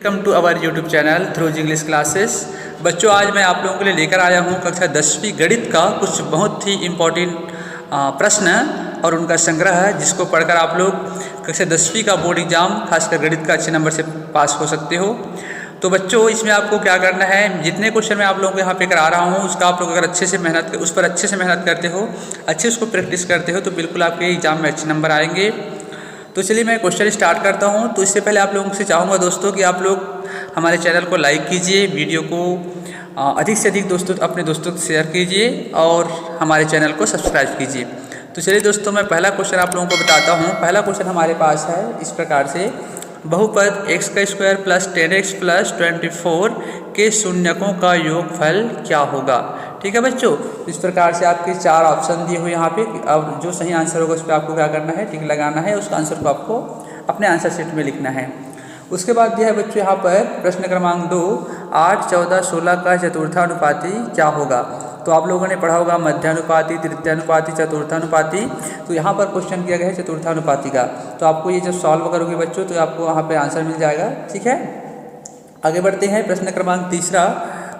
Welcome to our YouTube channel Dhruv English classes. बच्चों, आज मैं आप लोगों के लिए लेकर आया हूं कक्षा 10वीं गणित का कुछ बहुत ही इम्पोर्टेंट प्रश्न और उनका संग्रह है, जिसको पढ़कर आप लोग कक्षा 10वीं का बोर्ड एग्जाम खासकर गणित का अच्छे नंबर से पास हो सकते हो। तो बच्चों, इसमें आपको क्या करना है, जितने क्वेश्चन मैं आप लोगों को यहाँ पे करा रहा हूँ उसका आप लोग अगर उस पर अच्छे से मेहनत करते हो, अच्छे उसको प्रैक्टिस करते हो, तो बिल्कुल आपके एग्जाम में अच्छे नंबर आएंगे। तो चलिए मैं क्वेश्चन स्टार्ट करता हूं। तो इससे पहले आप लोगों से चाहूँगा दोस्तों कि आप लोग हमारे चैनल को लाइक कीजिए, वीडियो को अधिक से अधिक अपने दोस्तों को शेयर कीजिए और हमारे चैनल को सब्सक्राइब कीजिए। तो चलिए दोस्तों, मैं पहला क्वेश्चन आप लोगों को बताता हूँ। पहला क्वेश्चन हमारे पास है इस प्रकार से, बहुपद x का स्क्वायर प्लस 10x प्लस 24 के शून्यकों का योगफल क्या होगा। ठीक है बच्चों, इस प्रकार से आपके चार ऑप्शन दिए हुए यहाँ पे। अब जो सही आंसर होगा उस पर आपको क्या करना है, टिक लगाना है, उसका आंसर को आपको अपने आंसर शीट में लिखना है। उसके बाद दिया है बच्चों यहाँ पर प्रश्न क्रमांक 2, 8, 14, 16 का चतुर्थानुपाती क्या होगा। तो आप लोगों ने पढ़ा होगा मध्यानुपाती, तृतीयानुपाती, चतुर्थानुपाती। तो यहाँ पर क्वेश्चन किया गया है चतुर्थानुपाती का। तो आपको ये जब सॉल्व करोगे बच्चों तो आपको वहाँ पे आंसर मिल जाएगा। ठीक है, आगे बढ़ते हैं। प्रश्न क्रमांक 3,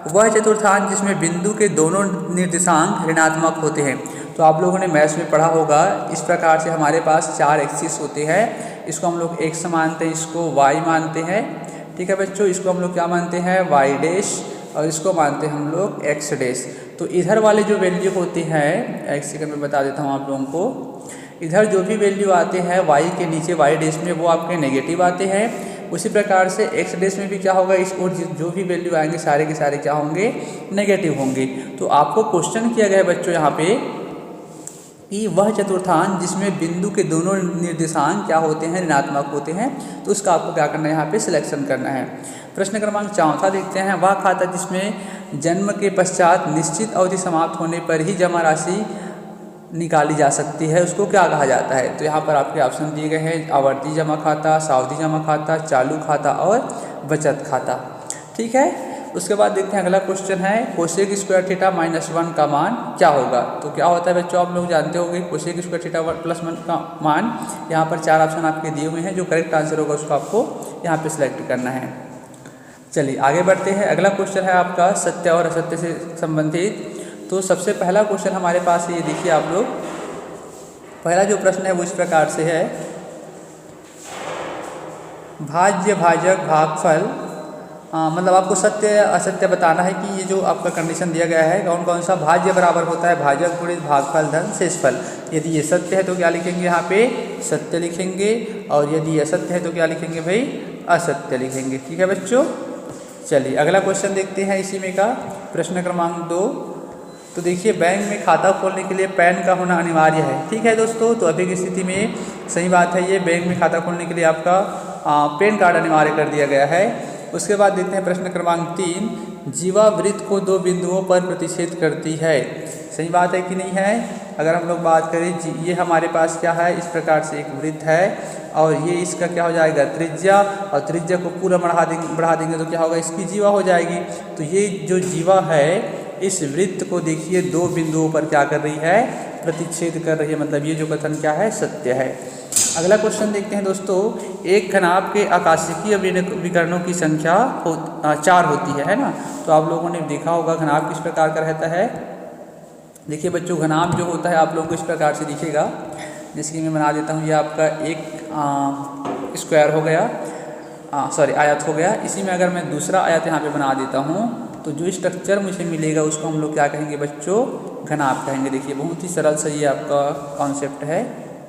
वह चतुर्थांश जिसमें बिंदु के दोनों निर्देशांक ऋणात्मक होते हैं। तो आप लोगों ने मैथ्स में पढ़ा होगा, इस प्रकार से हमारे पास 4 एक्सिस होते हैं। इसको हम लोग x मानते हैं, इसको y मानते हैं। ठीक है बच्चों, इसको हम लोग क्या मानते हैं, y डैश, और इसको मानते हैं हम लोग x डैश। तो इधर वाले जो वैल्यू होती हैं, एक सेकंड में बता देता हूँ आप लोगों को, इधर जो भी वैल्यू आते हैं y के नीचे y डैश में, वो आपके नेगेटिव आते हैं। उसी प्रकार से x डैश में भी क्या होगा, इस और जो भी वैल्यू आएंगे सारे के सारे क्या होंगे, नेगेटिव होंगे। तो आपको क्वेश्चन किया गया है बच्चों यहाँ पे कि वह चतुर्थांश जिसमें बिंदु के दोनों निर्देशांक क्या होते हैं, ऋणात्मक होते हैं। तो उसका आपको क्या करना है, यहाँ पे सिलेक्शन करना है। प्रश्न क्रमांक 4 देखते हैं, वह खाता जिसमें जन्म के पश्चात निश्चित अवधि समाप्त होने पर ही जमा राशि निकाली जा सकती है, उसको क्या कहा जाता है। तो यहाँ पर आपके ऑप्शन दिए गए हैं, आवर्ती जमा खाता, सावधि जमा खाता, चालू खाता और बचत खाता। ठीक है, उसके बाद देखते हैं अगला क्वेश्चन है, कोसेक स्क्वायर थीटा -1 का मान क्या होगा। तो क्या होता है बच्चों, आप लोग जानते होंगे कोसेक स्क्वायर थीटा +1 का मान। यहाँ पर 4 ऑप्शन आपके दिए हुए हैं, जो करेक्ट आंसर होगा उसको आपको यहाँ पे सिलेक्ट करना है। चलिए आगे बढ़ते हैं। अगला क्वेश्चन है आपका सत्य और असत्य से संबंधित। तो सबसे पहला क्वेश्चन हमारे पास ये देखिए आप लोग, पहला जो प्रश्न है वो इस प्रकार से है, भाज्य भाजक भागफल, मतलब आपको सत्य असत्य बताना है कि ये जो आपका कंडीशन दिया गया है, कौन कौन सा भाज्य बराबर होता है भाजक गुणित भागफल धन शेषफल। यदि ये सत्य है तो क्या लिखेंगे, यहाँ पे सत्य लिखेंगे, और यदि ये असत्य है तो क्या लिखेंगे भाई, असत्य लिखेंगे। ठीक है बच्चों, चलिए अगला क्वेश्चन देखते हैं इसी में का, प्रश्न क्रमांक 2। तो देखिए, बैंक में खाता खोलने के लिए पैन का होना अनिवार्य है। ठीक है दोस्तों, तो अभी की स्थिति में सही बात है, ये बैंक में खाता खोलने के लिए आपका पैन कार्ड अनिवार्य कर दिया गया है। उसके बाद देखते हैं प्रश्न क्रमांक 3, जीवा वृत्त को 2 बिंदुओं पर प्रतिच्छेद करती है। सही बात है कि नहीं है। अगर हम लोग बात करें, ये हमारे पास क्या है, इस प्रकार से एक वृत्त है, और ये इसका क्या हो जाएगा, त्रिज्या, और त्रिज्या को पूरा बढ़ा देंगे तो क्या होगा, इसकी जीवा हो जाएगी। तो ये जो जीवा है, इस वृत्त को देखिए 2 बिंदुओं पर क्या कर रही है, प्रतिच्छेद कर रही है, मतलब ये जो कथन क्या है, सत्य है। अगला क्वेश्चन देखते हैं दोस्तों, एक घनाभ के आकाशिकीय विकर्णों की संख्या 4 होती है ना। तो आप लोगों ने देखा होगा घनाभ किस प्रकार का रहता है। देखिए बच्चों, घनाभ जो होता है आप लोगों को इस प्रकार से दिखेगा, जैसे कि मैं बना देता हूँ, ये आपका एक स्क्वायर हो गया, सॉरी आयत हो गया। इसी में अगर मैं दूसरा आयत यहाँ पे बना देता हूँ तो जो स्ट्रक्चर मुझे मिलेगा उसको हम लोग क्या कहेंगे बच्चों, घनाभ कहेंगे। देखिए बहुत ही सरल सा ये आपका कॉन्सेप्ट है,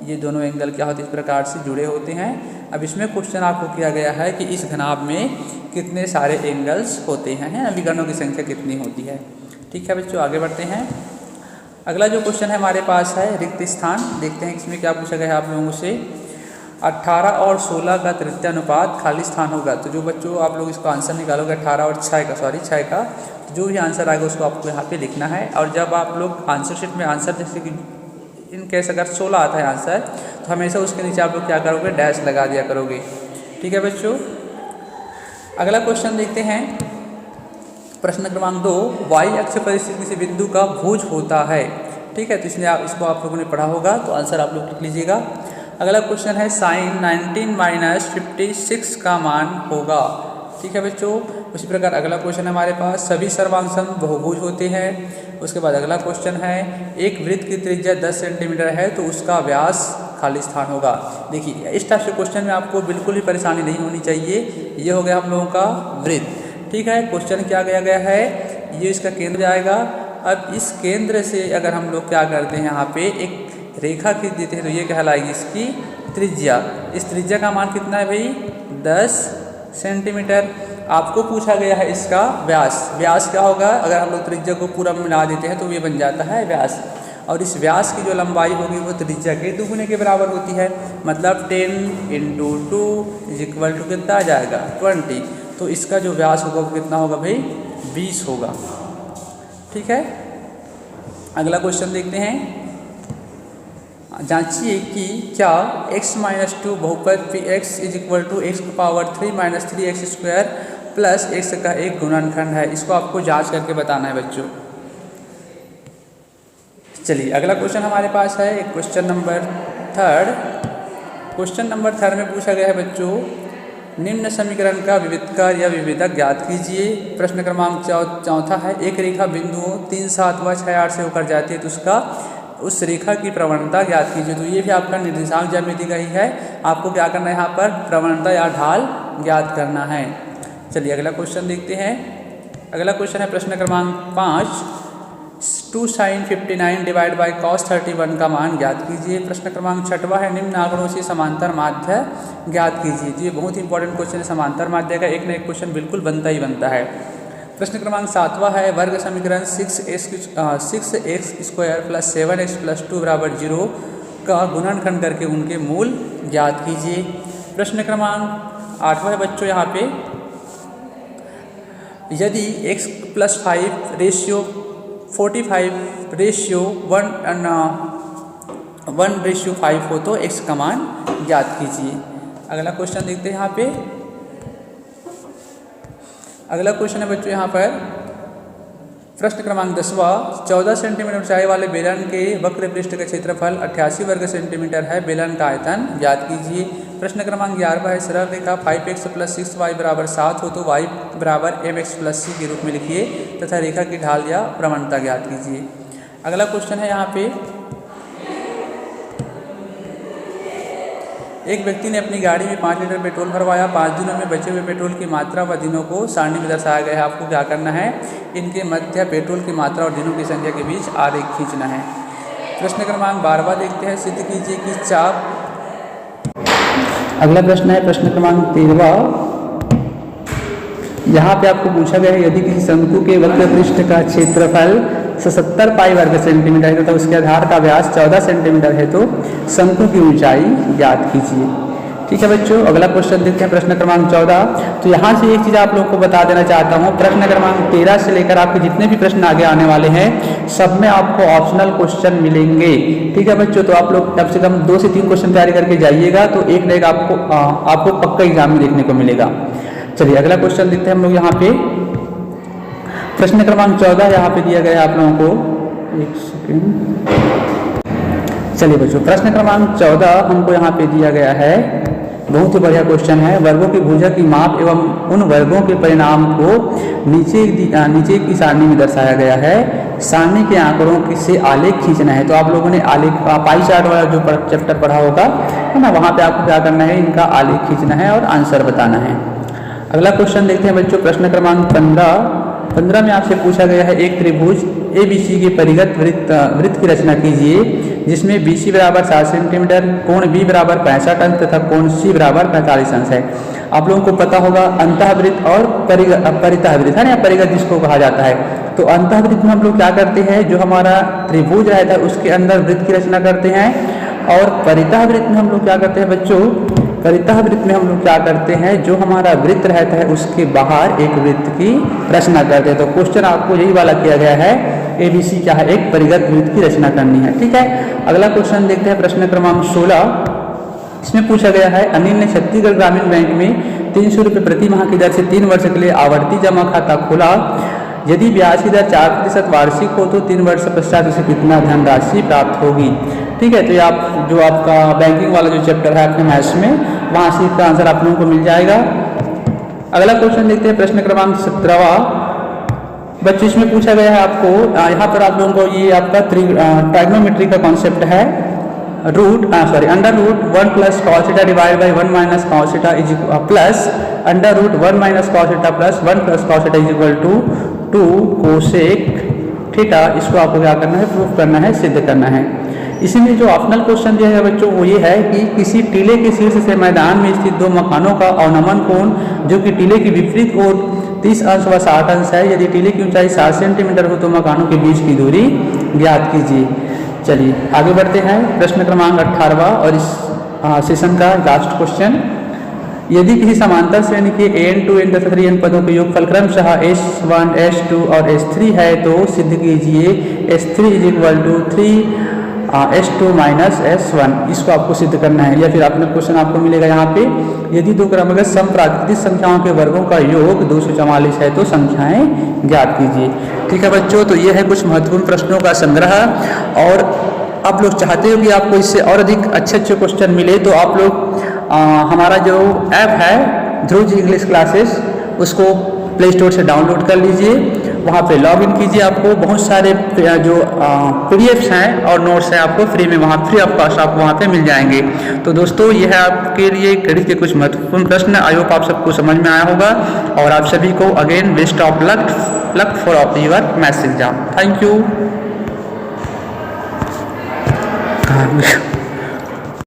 ये दोनों एंगल क्या होते हैं, इस प्रकार से जुड़े होते हैं। अब इसमें क्वेश्चन आपको किया गया है कि इस घनाभ में कितने सारे एंगल्स होते हैं, विकर्णों की संख्या कितनी होती है। ठीक है बच्चों, आगे बढ़ते हैं। अगला जो क्वेश्चन है हमारे पास है रिक्त स्थान। देखते हैं इसमें क्या पूछा गया है आप लोगों से, 18 और 16 का तृतीयानुपात खाली स्थान होगा। तो जो बच्चों आप लोग इसको आंसर निकालोगे 18 और 6 का, तो जो भी आंसर आएगा उसको आपको यहाँ पे लिखना है। और जब आप लोग आंसर शीट में आंसर, जैसे कि इन केस अगर 16 आता है आंसर, तो हमेशा उसके नीचे आप लोग क्या करोगे, डैश लगा दिया करोगे। ठीक है बच्चों, अगला क्वेश्चन देखते हैं, प्रश्न क्रमांक 2, वाई अक्ष पर स्थित किसी बिंदु का भुज होता है। ठीक है, तो इसलिए इसको आप लोगों ने पढ़ा होगा, तो आंसर आप लोग लिख लीजिएगा। अगला क्वेश्चन है, साइन 19 - 56 का मान होगा। ठीक है बच्चों। उसी प्रकार अगला क्वेश्चन हमारे पास, सभी सर्वांग बहुभुज होते हैं। उसके बाद अगला क्वेश्चन है, एक वृत्त की त्रिज्या 10 सेंटीमीटर है तो उसका व्यास खाली स्थान होगा। देखिए इस टाइप से क्वेश्चन में आपको बिल्कुल भी परेशानी नहीं होनी चाहिए। ये हो गया हम लोगों का वृत्त, ठीक है। क्वेश्चन क्या गया है, ये इसका केंद्र आएगा। अब इस केंद्र से अगर हम लोग क्या करते हैं, यहाँ पे एक रेखा खींच देते हैं तो ये कहलाएगी इसकी त्रिज्या। इस त्रिज्या का मान कितना है भाई, 10 सेंटीमीटर। आपको पूछा गया है इसका व्यास। व्यास क्या होगा, अगर हम लोग त्रिज्या को पूरा मिला देते हैं तो ये बन जाता है व्यास। और इस व्यास की जो लंबाई होगी वो त्रिज्या के दुगुने के बराबर होती है। मतलब 10 × 2 = कितना आ जाएगा, 20। तो इसका जो व्यास होगा वो कितना होगा भाई, 20 होगा, ठीक है। अगला क्वेश्चन देखते हैं, जांचिए कि क्या x - 2 बहुपद px = x⁻³ - 3x² plus x का एक गुणनखंड है। इसको आपको जांच करके बताना है बच्चों। चलिए अगला क्वेश्चन हमारे पास है क्वेश्चन नंबर 3। क्वेश्चन नंबर 3 में पूछा गया है बच्चों, निम्न समीकरण का विविधकर या विविधक ज्ञात कीजिए। प्रश्न क्रमांक 4 है, एक रेखा बिंदुओं 3, 7 व 6, 8 से होकर जाती है तो उसका उस रेखा की प्रवणता ज्ञात कीजिए। तो ये भी आपका निर्देशांक ज्यामिति का ही है। आपको क्या करना है, यहाँ पर प्रवणता या ढाल ज्ञात करना है। चलिए अगला क्वेश्चन देखते हैं। अगला क्वेश्चन है प्रश्न क्रमांक 5, 2 sin 59 / cos 31 का मान ज्ञात कीजिए। प्रश्न क्रमांक 6 है, निम्न आंकड़ों से समांतर माध्य ज्ञात कीजिए। तो ये बहुत इंपॉर्टेंट क्वेश्चन है। समांतर माध्य का एक न एक क्वेश्चन बिल्कुल बनता ही बनता है। प्रश्न क्रमांक 7 है, वर्ग समीकरण 6x² + 7x + 2 = 0 का गुणनखंड करके उनके मूल ज्ञात कीजिए। प्रश्न क्रमांक 8 है बच्चों, यहाँ पे यदि x + 5 रेशियो 45 रेशियो 1:5 हो तो x का मान ज्ञात कीजिए। अगला क्वेश्चन देखते हैं। यहाँ पे अगला क्वेश्चन है बच्चों, यहाँ पर प्रश्न क्रमांक 10वां, 14 सेंटीमीटर ऊंचाई वाले बेलन के वक्र पृष्ठ का क्षेत्रफल 88 वर्ग सेंटीमीटर है। बेलन का आयतन ज्ञात कीजिए। प्रश्न क्रमांक 11 है, सरल रेखा 5x + 6y = 7 हो तो y = mx + c के रूप में लिखिए तथा रेखा की ढाल या प्रवणता ज्ञात कीजिए। अगला क्वेश्चन है, यहाँ पे एक व्यक्ति ने अपनी गाड़ी में 5 लीटर पेट्रोल भरवाया। 5 दिनों में बचे हुए पेट्रोल की मात्रा व दिनों को सारणी में दर्शाया गया है। आपको क्या करना है, इनके मध्य पेट्रोल की मात्रा और दिनों की संख्या के बीच आरेख खींचना है। प्रश्न क्रमांक 12 देखते हैं, सिद्ध कीजिए कि चाप। अगला प्रश्न है प्रश्न क्रमांक 13। यहाँ पे आपको पूछा गया है, यदि किसी शंकु के वक्र पृष्ठ का क्षेत्रफल 77 पाई वर्ग सेंटीमीटर है तथा उसके आधार का व्यास 14 सेंटीमीटर है तो शंकु की ऊंचाई ज्ञात कीजिए। ठीक है बच्चों, अगला क्वेश्चन देखते हैं प्रश्न क्रमांक 14। तो यहाँ से एक चीज़ आप लोगों को बता देना चाहता हूँ, प्रश्न क्रमांक 13 से लेकर आपके जितने भी प्रश्न आगे आने वाले हैं सब में आपको ऑप्शनल क्वेश्चन मिलेंगे। ठीक है बच्चों, तो आप लोग कम से कम 2 से 3 क्वेश्चन तैयारी करके जाइएगा तो एक न एक आपको पक्का एग्जाम में देखने को मिलेगा। चलिए अगला क्वेश्चन देखते हैं हम लोग। यहाँ पे प्रश्न क्रमांक 14 यहाँ पे दिया गया है आप लोगों को, एक सेकेंड। चलिए बच्चों, प्रश्न क्रमांक 14 हमको यहाँ पे दिया गया है, बहुत ही बढ़िया क्वेश्चन है। वर्गों की भुजा की माप एवं उन वर्गों के परिणाम को नीचे की सारणी में दर्शाया गया है। सारणी के आंकड़ों से आलेख खींचना है। तो आप लोगों ने आलेख पाई चार्ट वाला जो चैप्टर पढ़ा होगा है ना, वहाँ पे आपको क्या करना है, इनका आलेख खींचना है और आंसर बताना है। अगला क्वेश्चन देखते हैं बच्चों, प्रश्न क्रमांक 15 में आपसे पूछा गया है, एक त्रिभुज ABC के परिगत वृत्त की रचना कीजिए जिसमें BC = 7 सेंटीमीटर, कोण B = 65 अंश तथा कोण C = 45 अंश है। आप लोगों को पता होगा अंतःवृत्त और परितःवृत्त है ना, परिगत जिसको कहा जाता है। तो अंतःवृत्त में हम लोग क्या करते हैं, जो हमारा त्रिभुज रहता है उसके अंदर वृत्त की रचना करते हैं। और परितःवृत्त में हम लोग क्या करते हैं बच्चों, परितःवृत्त में हम लोग क्या करते हैं, जो हमारा वृत्त रहता है उसके बाहर एक वृत्त की रचना करते हैं। तो क्वेश्चन आपको यही वाला किया गया है, ABC क्या है, एक परिगत वृत्त की रचना करनी है। ठीक है, अगला क्वेश्चन देखते हैं प्रश्न क्रमांक 16। इसमें पूछा गया है, अनिल ने छत्तीसगढ़ ग्रामीण बैंक में 300 रुपये प्रति माह की दर से 3 वर्ष के लिए आवर्ती जमा खाता खोला। यदि ब्याज की दर 4% वार्षिक हो तो 3 वर्ष पश्चात उसे कितना धनराशि प्राप्त होगी। ठीक है, तो ये आपका बैंकिंग वाला जो चैप्टर है अपने मैथ्स में, वहाँ से इसका आंसर आप लोगों को मिल जाएगा। अगला क्वेश्चन देखते हैं, प्रश्न क्रमांक 17वां। बच्चों इसमें पूछा गया है आपको, यहाँ पर आप लोगों को ये आपका ट्राइग्नोमेट्री का कॉन्सेप्ट है। Under root 1 plus cos theta divide by 1 minus cos theta is plus under root 1 minus cos theta plus 1 plus cos theta is equal to 2 cosec theta. इसको आपको क्या करना है, प्रूफ करना है, सिद्ध करना है। इसी में जो ऑप्शनल क्वेश्चन दिया है बच्चों वो ये है कि किसी टीले के शीर्ष से मैदान में स्थित दो मकानों का अवनमन कोण जो कि टीले की विपरीत ओर 30 अंश व 60 अंश है। यदि टीले की ऊंचाई 7 सेंटीमीटर हो तो मकानों के बीच की दूरी ज्ञात कीजिए। चलिए आगे बढ़ते हैं, प्रश्न क्रमांक 18वां और इस सेशन का लास्ट क्वेश्चन। यदि किसी समांतर श्रेणी के n2 n तथा 3n पदों के योगफल क्रमशः s1 s2 और s3 है तो सिद्ध कीजिए s3 is equal to 3 s2 minus s1। इसको आपको सिद्ध करना है। या फिर अपना क्वेश्चन आपको मिलेगा यहाँ पे, यदि दो क्रमगत समप्राकृतिक संख्याओं के वर्गों का योग 244 है तो संख्याएं ज्ञात कीजिए। ठीक है बच्चों, तो ये है कुछ महत्वपूर्ण प्रश्नों का संग्रह। और आप लोग चाहते हो कि आपको इससे और अधिक अच्छे क्वेश्चन मिले तो आप लोग हमारा जो ऐप है ध्रुव जी इंग्लिश क्लासेस उसको प्ले स्टोर से डाउनलोड कर लीजिए, वहाँ पे लॉगिन कीजिए। आपको बहुत सारे जो पीडीएफ्स हैं और नोट्स हैं आपको फ्री में वहाँ फ्री ऑफ कॉस्ट आपको वहाँ पे मिल जाएंगे। तो दोस्तों ये है आपके लिए गणित के कुछ महत्वपूर्ण प्रश्न। आई होप आप सबको समझ में आया होगा और आप सभी को again best of luck for your maths exam. Thank you.